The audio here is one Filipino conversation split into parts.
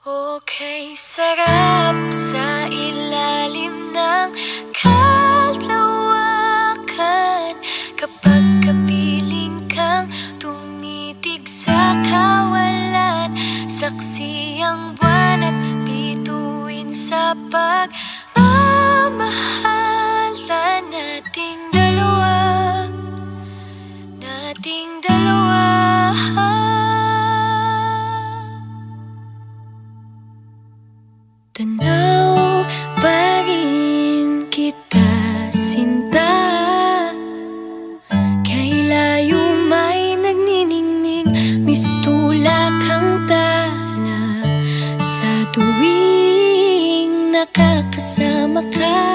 Okay, sarap sa ilalim ng kalawakan kapag kapiling kang tumitig sa kawalan. Saksi ang buwan at bituin sa pagmamahalan nating dalawa, nating dalawa. Tanaw pa rin kita, sinta. Kay layo may nagniningning, mistula kang tala. Sa tuwing nakakasama ka,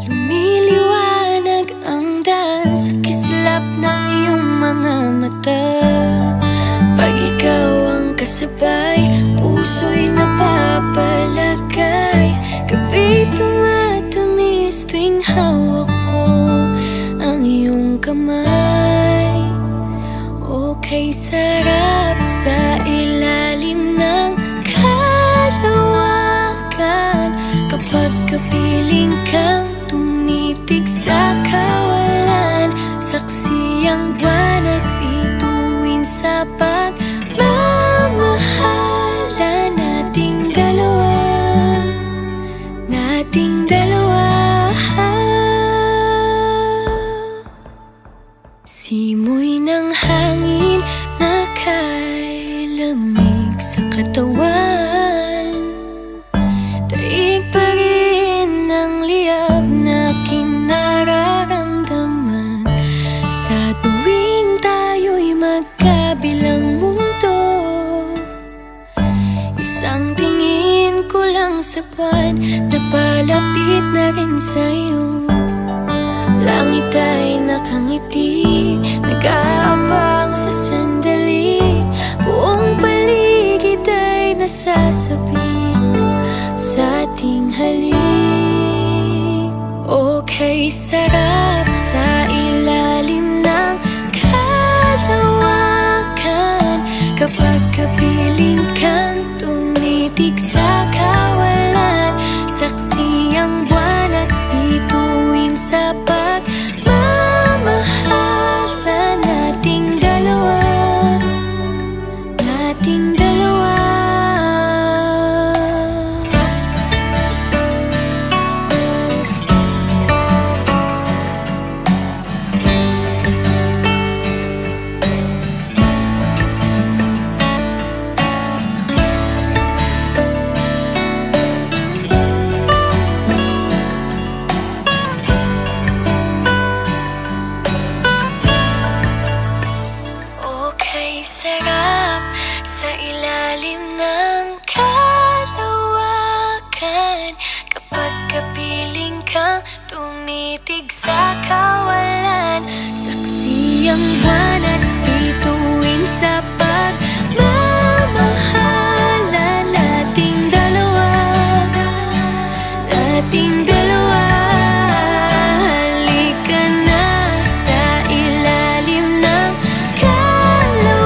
lumiliwanag ang daan sa kislap ng iyong mga mata. Pag ikaw ang kasabay, puso'y napapalagay. Gabi tumatamis tuwing hawak ko ang iyong kamay. Okay, sarap sa ilalim ng kalawakan kapag kapiling kang tumitig sa kawalan. Saksi ang buwan at bituin sa pagmamahalan nating dalawa, nating dalawa. Simoy ng hangin na kay lamig sa katawan, daig pa rin ang liyab na aking nararamdaman. Sa tuwing tayo'y magkabilang mundo, isang tingin ko lang sa buwan, napalapit na rin sa'yo. Langit ay nakangiti, nag-aabang sa sandali. Buong paligid ay nasasabik sa ating halik. Okay, sarap sa ilalim ng kalawakan kapag kapiling kang tumitig sa kawalan. Saksi ang buwan at bituin sa pagmamahalan nating dalawa, nating dalawa. Okay, sarap sa ilalim ng kalawakan kapag kapiling kang tumitig sa kawalan. Saksi ang buwan at bituin sa pagmamahalan nating dalawa, nating dalawa. Halika na sa ilalim ng kalawakan,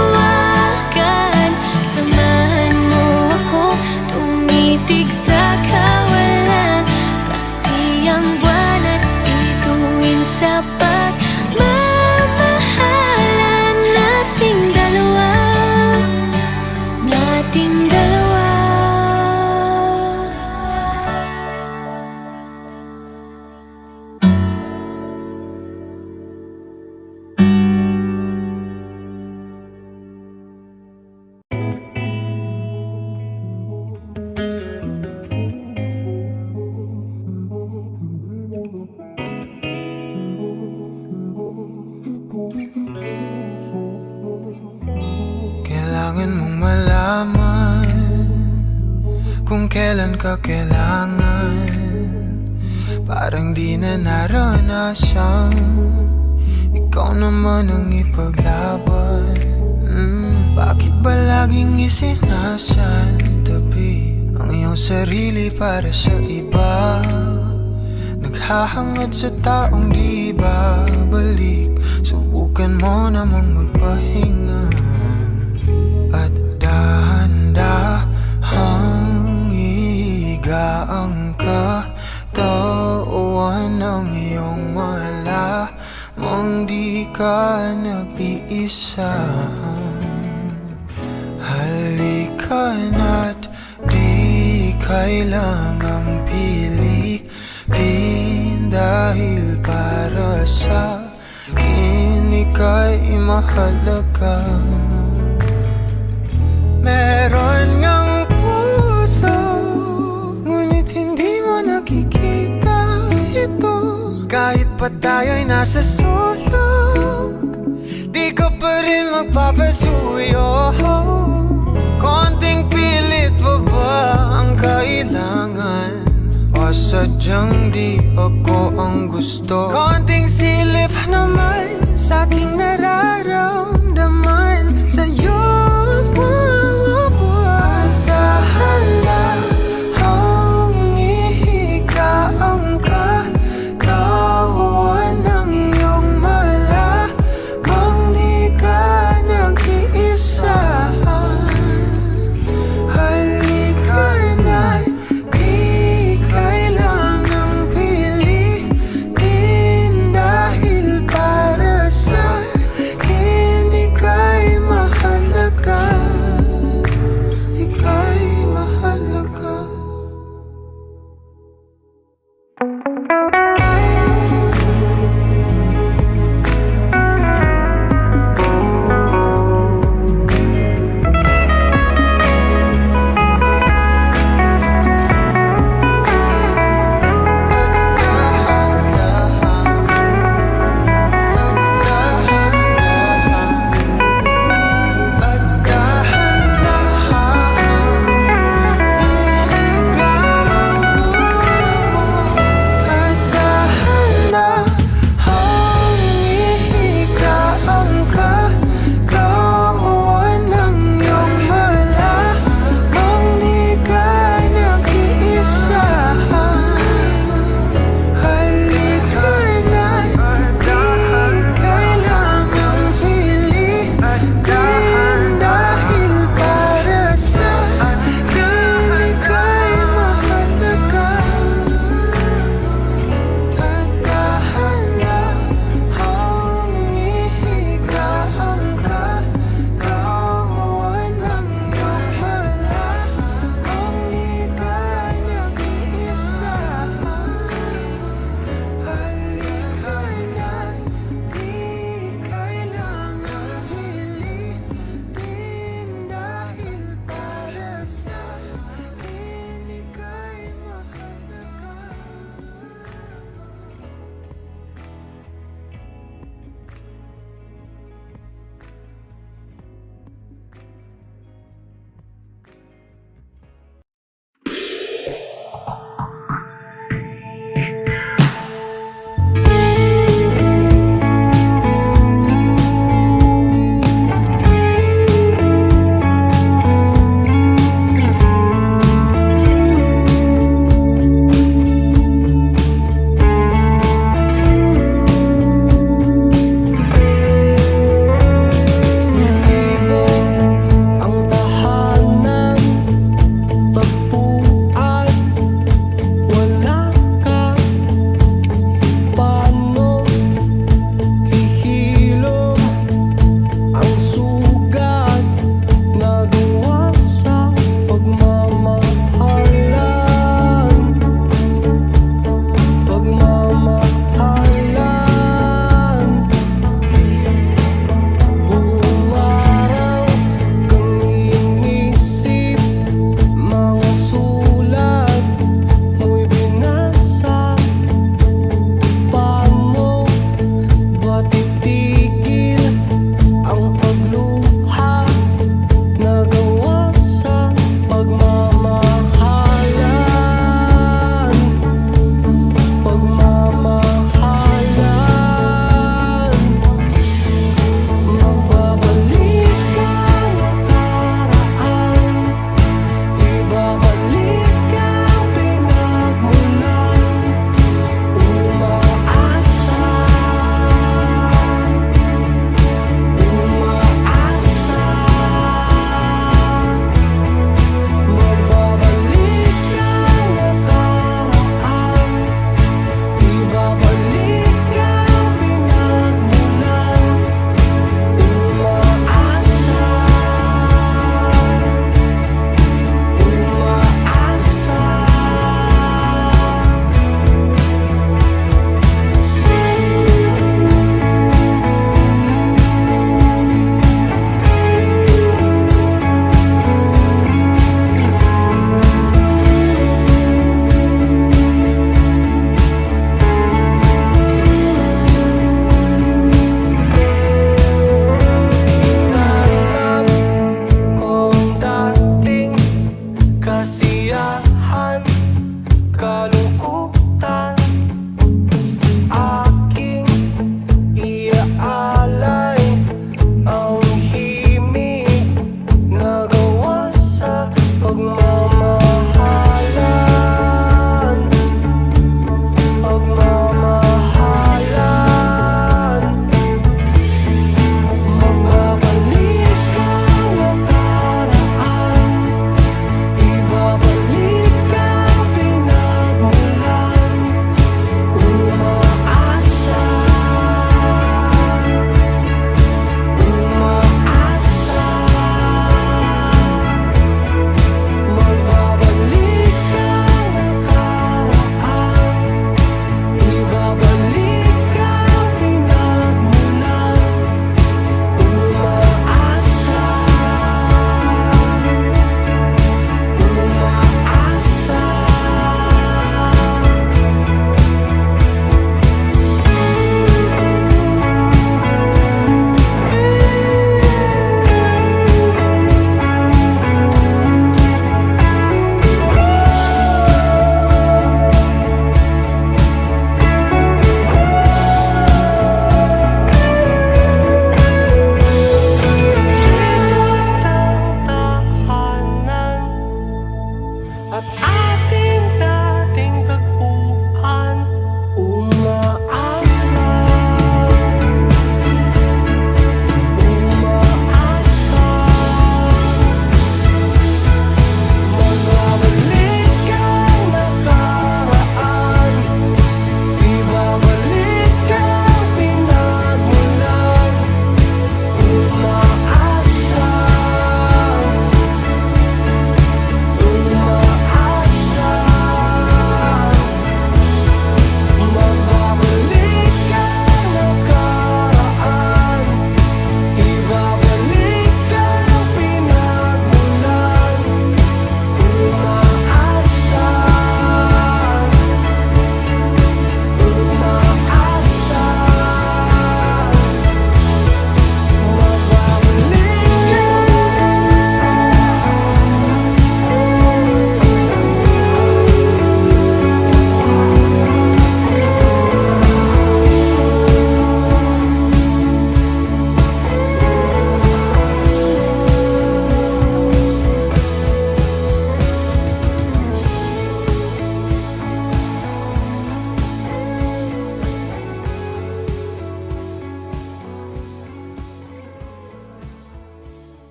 samahan mo ako tumitig sa kawalan. Saksi ang buwan at bituin sa pagmamahalan nating dalawa, nating dalawa. Kailangan mong malaman kung kailan ka kailangan. Parang di na naranasan, ikaw naman ang ipaglaban. Bakit ba laging isinasantabi ang iyong sarili para sa iba? Naghahangad sa taong di babalik, subukan mo namang magpahinga at dahan-dahan ka nag-iisa. Halika na't di kailangang pilitin, dahil para sa akin ika'y mahalaga. Meron ngang puso, ngunit hindi mo nakikita ito. Kahit pa tayo'y nasa sulok, di ka pa rin magpapasuyo. Konting pilit pa ba ang kailangan? O sadyang di ako ang gusto? Konting silip naman sa aking nararamdaman sa'yo. Dahan-dahang ihiga ang katawan ng iyong malamang di ka nag-iisa. Halika na't di kailangang pilitin,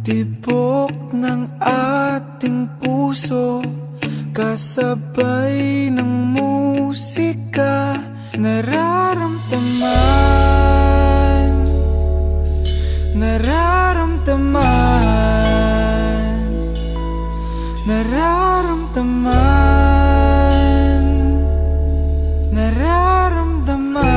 Tibok ng ating puso, kasabay ng musika, nararamdaman, nararamdaman, nararamdaman, nararamdaman.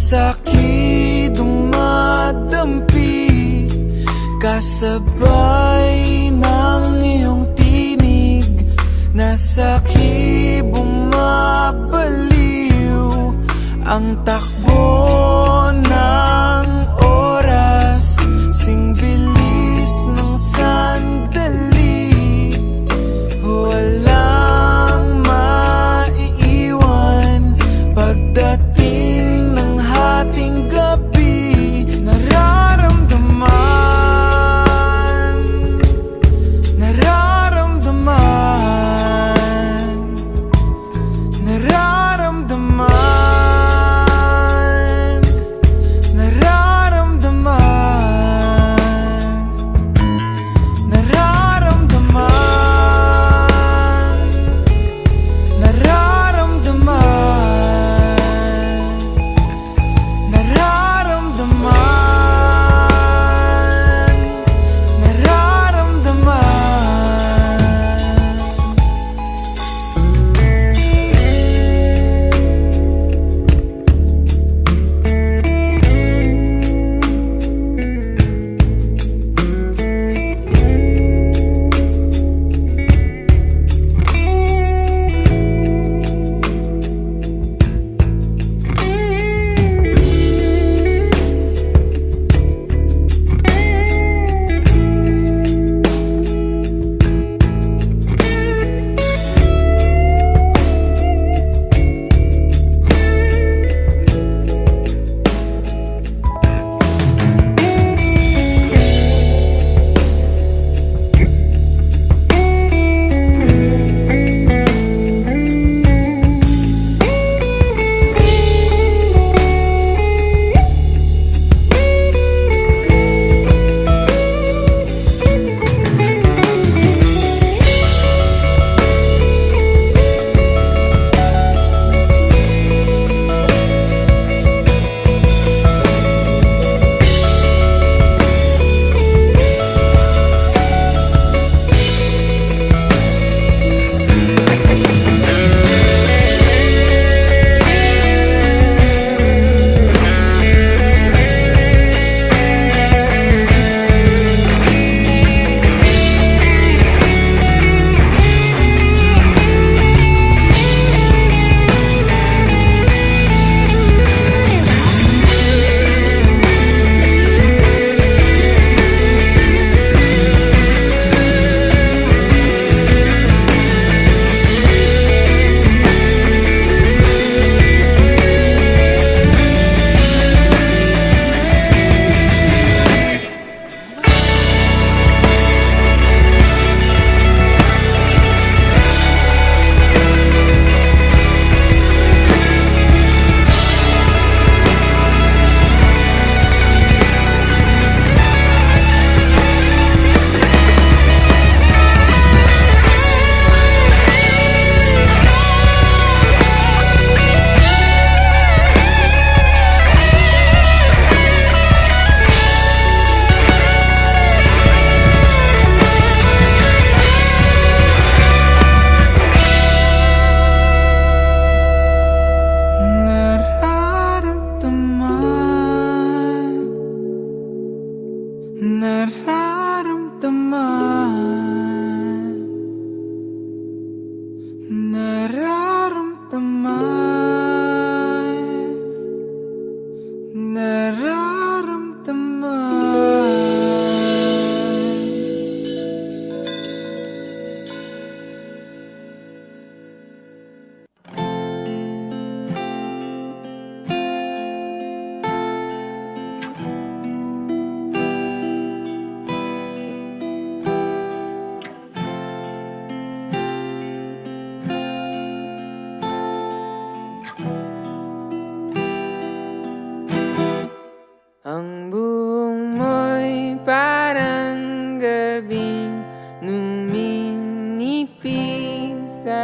Sa'ki dumadampi, kasabay ng iyong tinig, na sa'ki bumabaliw ang takbo ng oras, sing bilis ng sandali, walang maiiwan pagdating ating gabi. Nararamdaman, nararamdaman, nararamdaman,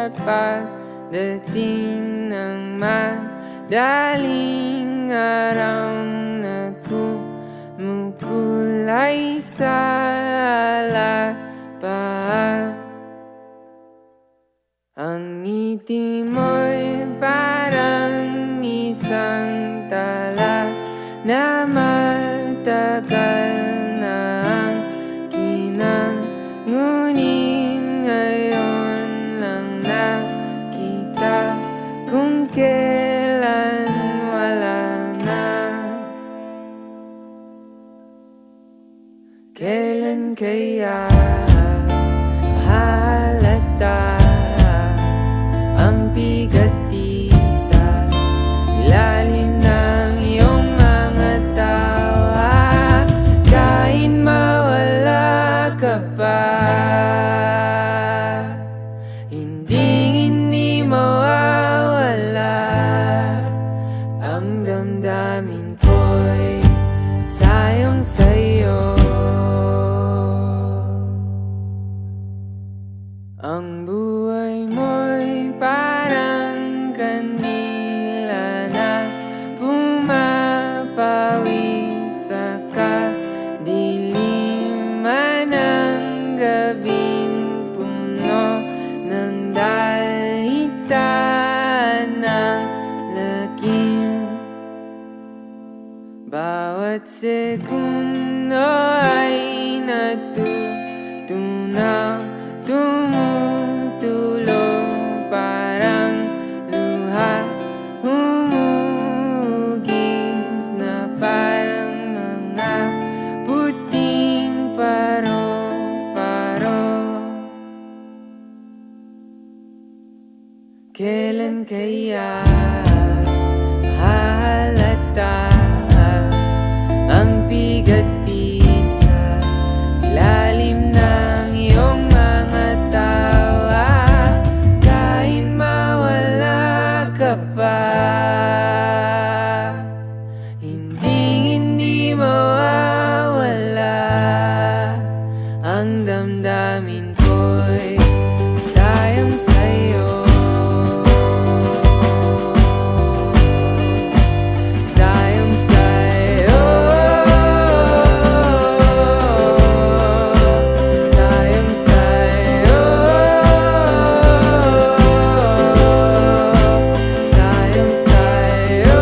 At pagdating ng madaling araw na kumukulay sa alapaap. Ang ngiti mo'y parang isang tala na matagal na ang kinang, ngunit ngayon lang nakita kung kailan wala na. Kailan kaya mahalata ang bigat di sa ilalim ng iyong mga tawa, kahit mawala ka pa, hindi mawawala. Ang damdamin ko'y sayang sa'yo. Ang buhay mo'y parang kandila na pumapawi sa kadiliman ng gabing puno ng dalhitan ng lakim. Bawat segundo ay natutunaw, tumutulo parang luha, humugis na parang mga puting paro-paro. Kailan kaya mahalata ang bigat di sa ilalim ng iyong mga tawa, kahit mawala ka pa, hindi mawawala. Ang damdamin ko'y sayang sa'yo. Sayang sa'yo. Sayang sa'yo. Sayang sa'yo.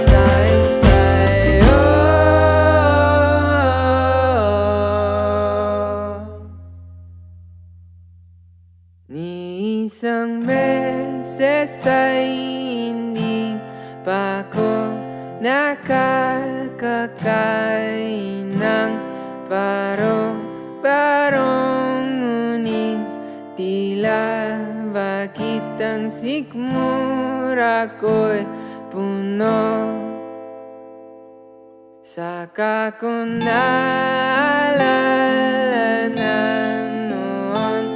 Sayang sa'yo. Ni isang beses ay hindi pa ako nakakakain ng parong-parong, ngunit tila bakit ang sikmura ko'y puno. Saka ko naalala na noon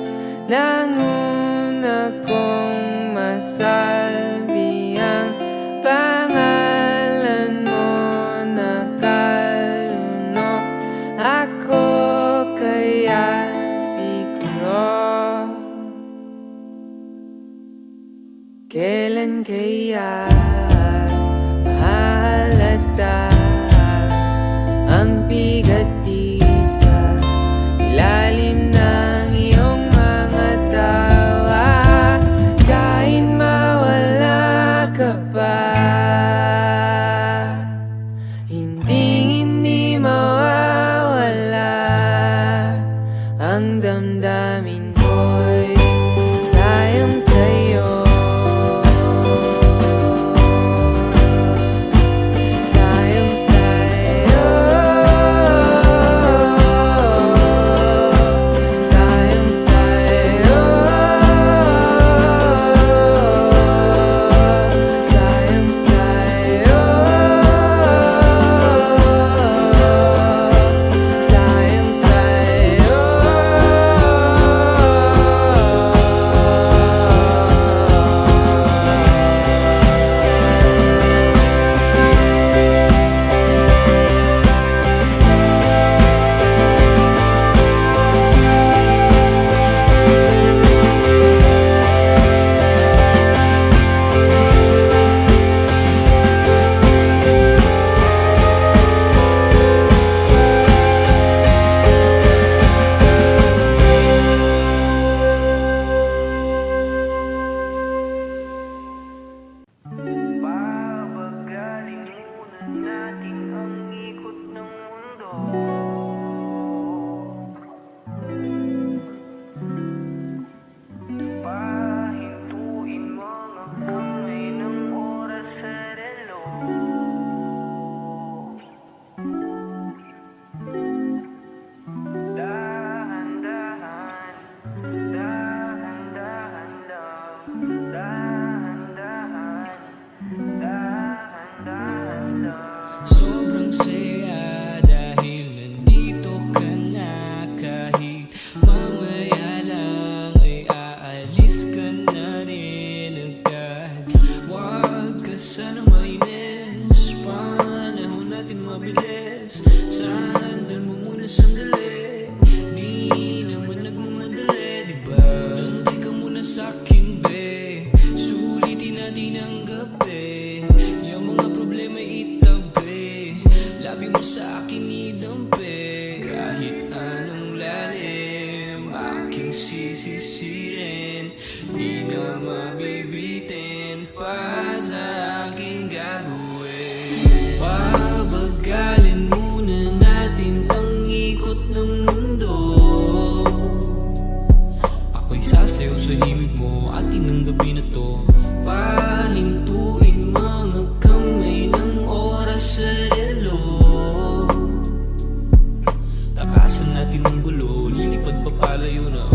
nanguna kong masabi ang pangalan mo, nakalunok ako kaya siguro. Kailan kaya mahalata ang bigat di sa ilalim ng iyong mga tawa, kahit mawala ka pa, hindi mawawala. Ang damdamin ko'y sayang sa'yo. Sayang lalayo na